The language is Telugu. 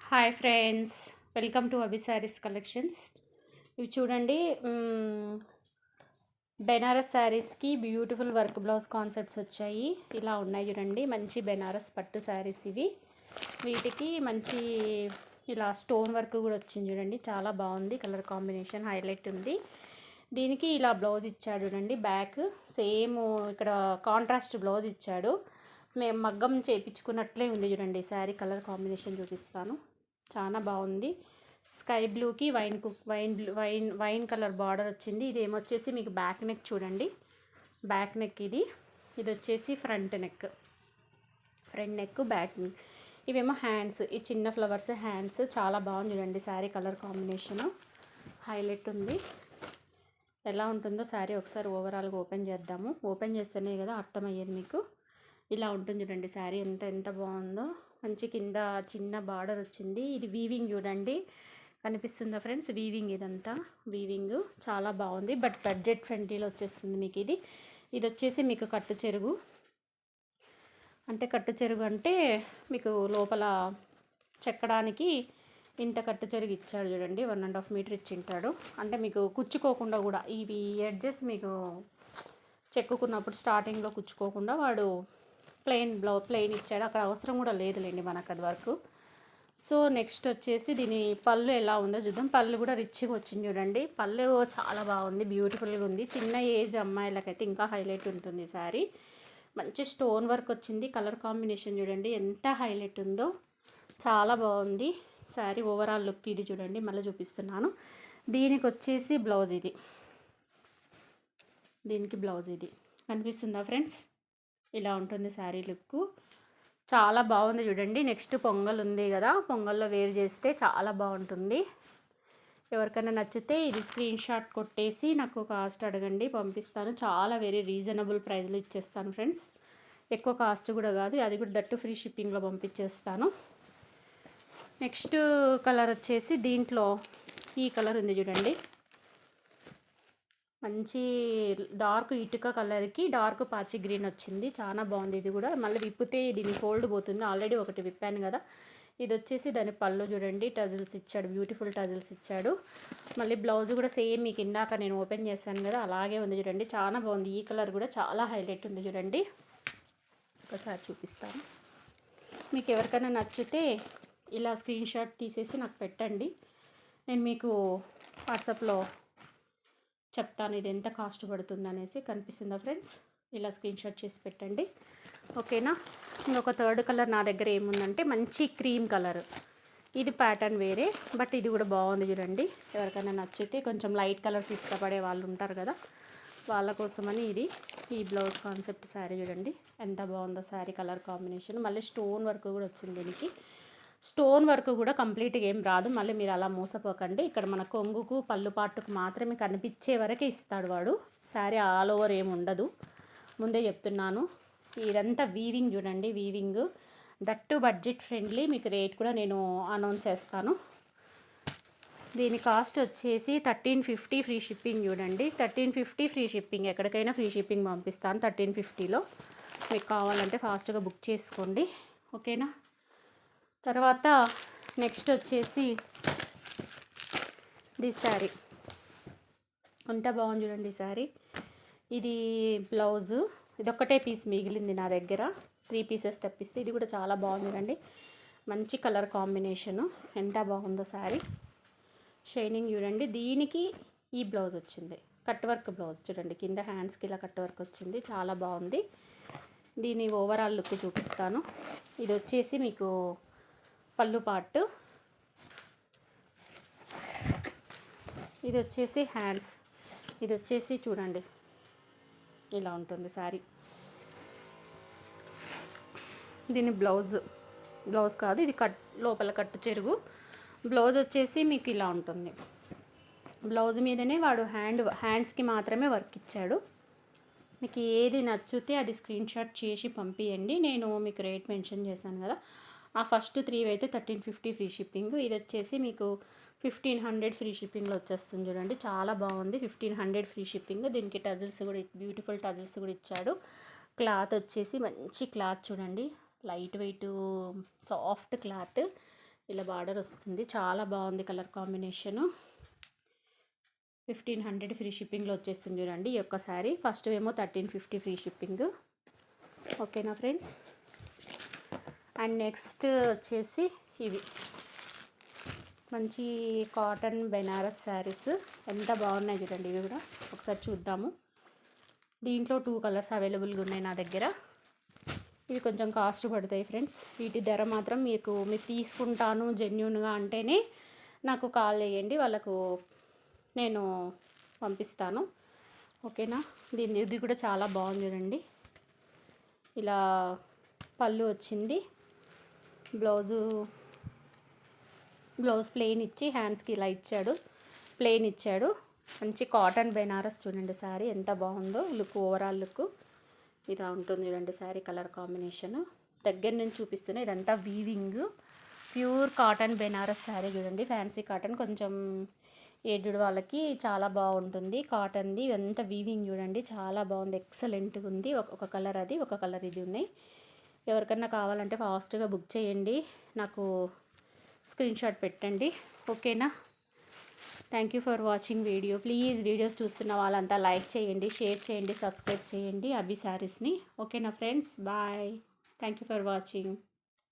Hi friends, welcome to Abhi saris collections. ఇవి చూడండి, బెనారస్ శారీస్కి బ్యూటిఫుల్ వర్క్ బ్లౌజ్ కాన్సెప్ట్స్ వచ్చాయి. ఇలా ఉన్నాయి చూడండి, మంచి బెనారస్ పట్టు శారీస్ ఇవి. వీటికి మంచి ఇలా స్టోన్ వర్క్ కూడా వచ్చింది చూడండి, చాలా బాగుంది. కలర్ కాంబినేషన్ హైలైట్ ఉంది. దీనికి ఇలా బ్లౌజ్ ఇచ్చాడు చూడండి, బ్యాక్ సేమ్ ఇక్కడ కాంట్రాస్ట్ బ్లౌజ్ ఇచ్చాడు. మేము మగ్గం చేయించుకున్నట్లే ఉంది చూడండి. శారీ కలర్ కాంబినేషన్ చూపిస్తాను, చాలా బాగుంది. స్కై బ్లూకి వైన్ కలర్ బార్డర్ వచ్చింది. ఇది ఏమొచ్చేసి మీకు బ్యాక్ నెక్ చూడండి, బ్యాక్ నెక్ ఇది వచ్చేసి ఫ్రంట్ నెక్ బ్యాక్ నెక్. ఇవేమో హ్యాండ్స్, ఈ చిన్న ఫ్లవర్స్ హ్యాండ్స్, చాలా బాగుంది చూడండి. శారీ కలర్ కాంబినేషను హైలైట్ ఉంది. ఎలా ఉంటుందో శారీ ఒకసారి ఓవరాల్గా ఓపెన్ చేద్దాము. ఓపెన్ చేస్తేనే కదా అర్థమయ్యేది మీకు. ఇలా ఉంటుంది చూడండి శారీ, ఎంత బాగుందో. మంచి కింద చిన్న బార్డర్ వచ్చింది. ఇది వీవింగ్ చూడండి, కనిపిస్తుందా ఫ్రెండ్స్? వీవింగ్, ఇదంతా వీవింగ్ చాలా బాగుంది. బట్ బడ్జెట్ ఫ్రెండ్లీలో వచ్చేస్తుంది మీకు. ఇది వచ్చేసి మీకు కట్టు చెరుగు అంటే మీకు లోపల చెక్కడానికి ఇంత కట్టు చెరుగు ఇచ్చాడు చూడండి. 1.5 మీటర్ ఇచ్చింటాడు. అంటే మీకు కుచ్చుకోకుండా కూడా, ఇవి ఎడ్జెస్ మీకు చెక్కుకున్నప్పుడు స్టార్టింగ్లో కుచ్చుకోకుండా వాడు ప్లెయిన్ ఇచ్చాడు. అక్కడ అవసరం కూడా లేదులేండి మనకు అది వరకు. సో నెక్స్ట్ వచ్చేసి దీని పళ్ళు ఎలా ఉందో చూద్దాం. పళ్ళు కూడా రిచ్గా వచ్చింది చూడండి. పళ్ళు చాలా బాగుంది, బ్యూటిఫుల్గా ఉంది. చిన్న ఏజ్ అమ్మాయిలకైతే ఇంకా హైలైట్ ఉంటుంది శారీ. మంచి స్టోన్ వర్క్ వచ్చింది. కలర్ కాంబినేషన్ చూడండి ఎంత హైలైట్ ఉందో, చాలా బాగుంది శారీ. ఓవరాల్ లుక్ ఇది చూడండి, మళ్ళీ చూపిస్తున్నాను. దీనికి వచ్చేసి బ్లౌజ్ ఇది, దీనికి బ్లౌజ్ ఇది కనిపిస్తుందా ఫ్రెండ్స్? ఇలా ఉంటుంది శారీ లుక్, చాలా బాగుంది చూడండి. నెక్స్ట్ పొంగల్ ఉంది కదా, పొంగల్లో వేర్ చేస్తే చాలా బాగుంటుంది. ఎవరికైనా నచ్చితే ఇది స్క్రీన్ షాట్ కొట్టేసి నాకు కాస్ట్ అడగండి, పంపిస్తాను. చాలా వెరీ రీజనబుల్ ప్రైస్లో ఇచ్చేస్తాను ఫ్రెండ్స్. ఎక్కువ కాస్ట్ కూడా కాదు, అది కూడా దట్టు ఫ్రీ షిప్పింగ్లో పంపించేస్తాను. నెక్స్ట్ కలర్ వచ్చేసి దీంట్లో ఈ కలర్ ఉంది చూడండి, మంచి డార్క్ ఇటుక కలర్కి డార్క్ పాచి గ్రీన్ వచ్చింది. చాలా బాగుంది. ఇది కూడా మళ్ళీ విప్పితే దీన్ని ఫోల్డ్ పోతుంది. ఆల్రెడీ ఒకటి విప్పాను కదా. ఇది వచ్చేసి దాని పళ్ళు చూడండి, టజిల్స్ ఇచ్చాడు, బ్యూటిఫుల్ టజిల్స్ ఇచ్చాడు. మళ్ళీ బ్లౌజ్ కూడా సేమ్ మీకు ఇందాక నేను ఓపెన్ చేశాను కదా అలాగే ఉంది చూడండి, చాలా బాగుంది. ఈ కలర్ కూడా చాలా హైలైట్ ఉంది చూడండి. ఒకసారి చూపిస్తాను. మీకు ఎవరికైనా నచ్చితే ఇలా స్క్రీన్ షాట్ తీసేసి నాకు పెట్టండి, నేను మీకు వాట్సాప్లో చెప్తాను ఇది ఎంత కాస్ట్ పడుతుంది అనేసి. కనిపిస్తుందా ఫ్రెండ్స్? ఇలా స్క్రీన్ షాట్ చేసి పెట్టండి, ఓకేనా. ఇంకొక థర్డ్ కలర్ నా దగ్గర ఏముందంటే మంచి క్రీమ్ కలర్. ఇది ప్యాటర్న్ వేరే, బట్ ఇది కూడా బాగుంది చూడండి. ఎవరికైనా నచ్చితే, కొంచెం లైట్ కలర్స్ ఇష్టపడే వాళ్ళు ఉంటారు కదా, వాళ్ళ కోసమని ఇది. ఈ బ్లౌజ్ కాన్సెప్ట్ శారీ చూడండి ఎంత బాగుందో. శారీ కలర్ కాంబినేషన్ మళ్ళీ స్టోన్ వర్క్ కూడా వచ్చింది దీనికి. స్టోన్ వర్క్ కూడా కంప్లీట్గా ఏం రాదు, మళ్ళీ మీరు అలా మోసపోకండి. ఇక్కడ మన కొంగుకు పళ్ళు పాటుకు మాత్రమే కనిపించే వరకే ఇస్తాడు వాడు. శారీ ఆల్ ఓవర్ ఏమి ఉండదు, ముందే చెప్తున్నాను. ఇదంతా వీవింగ్ చూడండి, వీవింగ్ దట్టు బడ్జెట్ ఫ్రెండ్లీ. మీకు రేట్ కూడా నేను అనౌన్స్ చేస్తాను. దీని కాస్ట్ వచ్చేసి 1350 ఫ్రీ షిప్పింగ్ చూడండి. 1350 ఫ్రీ షిప్పింగ్, ఎక్కడికైనా ఫ్రీ షిప్పింగ్ పంపిస్తాను 1350లో. మీకు కావాలంటే ఫాస్ట్గా బుక్ చేసుకోండి, ఓకేనా. తర్వాత నెక్స్ట్ వచ్చేసి ది శారీ, అంతా బాగుంది చూడండి శారీ. ఇది బ్లౌజు, ఇది ఒక్కటే పీస్ మిగిలింది నా దగ్గర, 3 పీసెస్ తెప్పిస్తే. ఇది కూడా చాలా బాగుంది చూడండి, మంచి కలర్ కాంబినేషను, ఎంత బాగుందో శారీ. షైనింగ్ చూడండి. దీనికి ఈ బ్లౌజ్ వచ్చింది, కట్ వర్క్ బ్లౌజ్ చూడండి. కింద హ్యాండ్స్కి ఇలా కట్ వర్క్ వచ్చింది, చాలా బాగుంది. దీని ఓవరాల్ లుక్ చూపిస్తాను. ఇది వచ్చేసి మీకు పళ్ళు పార్ట్, ఇది వచ్చేసి హ్యాండ్స్, ఇది వచ్చేసి చూడండి ఇలా ఉంటుంది శారీ. దీని బ్లౌజ్ కాదు, ఇది లోపల కట్టు చెరుగు. బ్లౌజ్ వచ్చేసి మీకు ఇలా ఉంటుంది. బ్లౌజ్ మీదనే వాడు హ్యాండ్స్కి మాత్రమే వర్క్ ఇచ్చాడు. మీకు ఏది నచ్చితే అది స్క్రీన్ షాట్ చేసి పంపించండి, నేను మీకు రేట్ మెన్షన్ చేశాను కదా. ఆ ఫస్ట్ 3 అయితే 1350 ఫ్రీ షిప్పింగ్. ఇది వచ్చేసి మీకు 1500 ఫ్రీ షిప్పింగ్లో వచ్చేస్తుంది చూడండి, చాలా బాగుంది. 1500 ఫ్రీ షిప్పింగ్. దీనికి టజిల్స్ కూడా, బ్యూటిఫుల్ టజిల్స్ కూడా ఇచ్చాడు. క్లాత్ వచ్చేసి మంచి క్లాత్ చూడండి, లైట్ వెయిట్ సాఫ్ట్ క్లాత్. ఇలా బార్డర్ వస్తుంది, చాలా బాగుంది కలర్ కాంబినేషను. 1500 ఫ్రీ షిప్పింగ్లో వచ్చేస్తుంది చూడండి ఈ యొక్క శారీ. ఫస్ట్ ఏమో 1350 ఫ్రీ షిప్పింగ్. ఓకేనా ఫ్రెండ్స్. అండ్ నెక్స్ట్ వచ్చేసి ఇవి మంచి కాటన్ బెనారస్ శారీస్, ఎంత బాగున్నాయి చూడండి. ఇవి కూడా ఒకసారి చూద్దాము. దీంట్లో 2 కలర్స్ అవైలబుల్గా ఉన్నాయి నా దగ్గర. ఇవి కొంచెం కాస్ట్ పడతాయి ఫ్రెండ్స్. వీటి ధర మాత్రం మీరు తీసుకుంటాను జెన్యూన్గా అంటేనే నాకు కాల్ చేయండి, వాళ్ళకు నేను పంపిస్తాను. ఓకేనా. ఇది కూడా చాలా బాగుంది చూడండి. ఇలా పళ్ళు వచ్చింది, బ్లౌజ్ ప్లెయిన్ ఇచ్చి హ్యాండ్స్కి ఇలా ఇచ్చాడు, ప్లెయిన్ ఇచ్చాడు. మంచి కాటన్ బెనారస్ చూడండి శారీ ఎంత బాగుందో. లుక్, ఓవరాల్ లుక్ ఇలా ఉంటుంది చూడండి శారీ కలర్ కాంబినేషను. దగ్గర నుంచి చూపిస్తున్నా. ఇదంతా weaving, pure cotton Banaras sari చూడండి. ఫ్యాన్సీ కాటన్, కొంచెం ఏజ్డ్ వాళ్ళకి చాలా బాగుంటుంది కాటన్ది. ఇదంతా వీవింగ్ చూడండి, చాలా బాగుంది, ఎక్సలెంట్గా ఉంది. ఒక కలర్ అది, ఒక కలర్ ఇది ఉన్నాయి. ఎవరికన్నా కావాలంటే ఫాస్ట్గా బుక్ చేయండి, నాకు స్క్రీన్ షాట్ పెట్టండి. ఓకేనా. Thank you for watching video. Please videos చూస్తున్న వాళ్ళంతా లైక్ చేయండి, షేర్ చేయండి, సబ్స్క్రైబ్ చేయండి అభి శారీస్ని. ఓకేనా friends. Bye. Thank you for watching.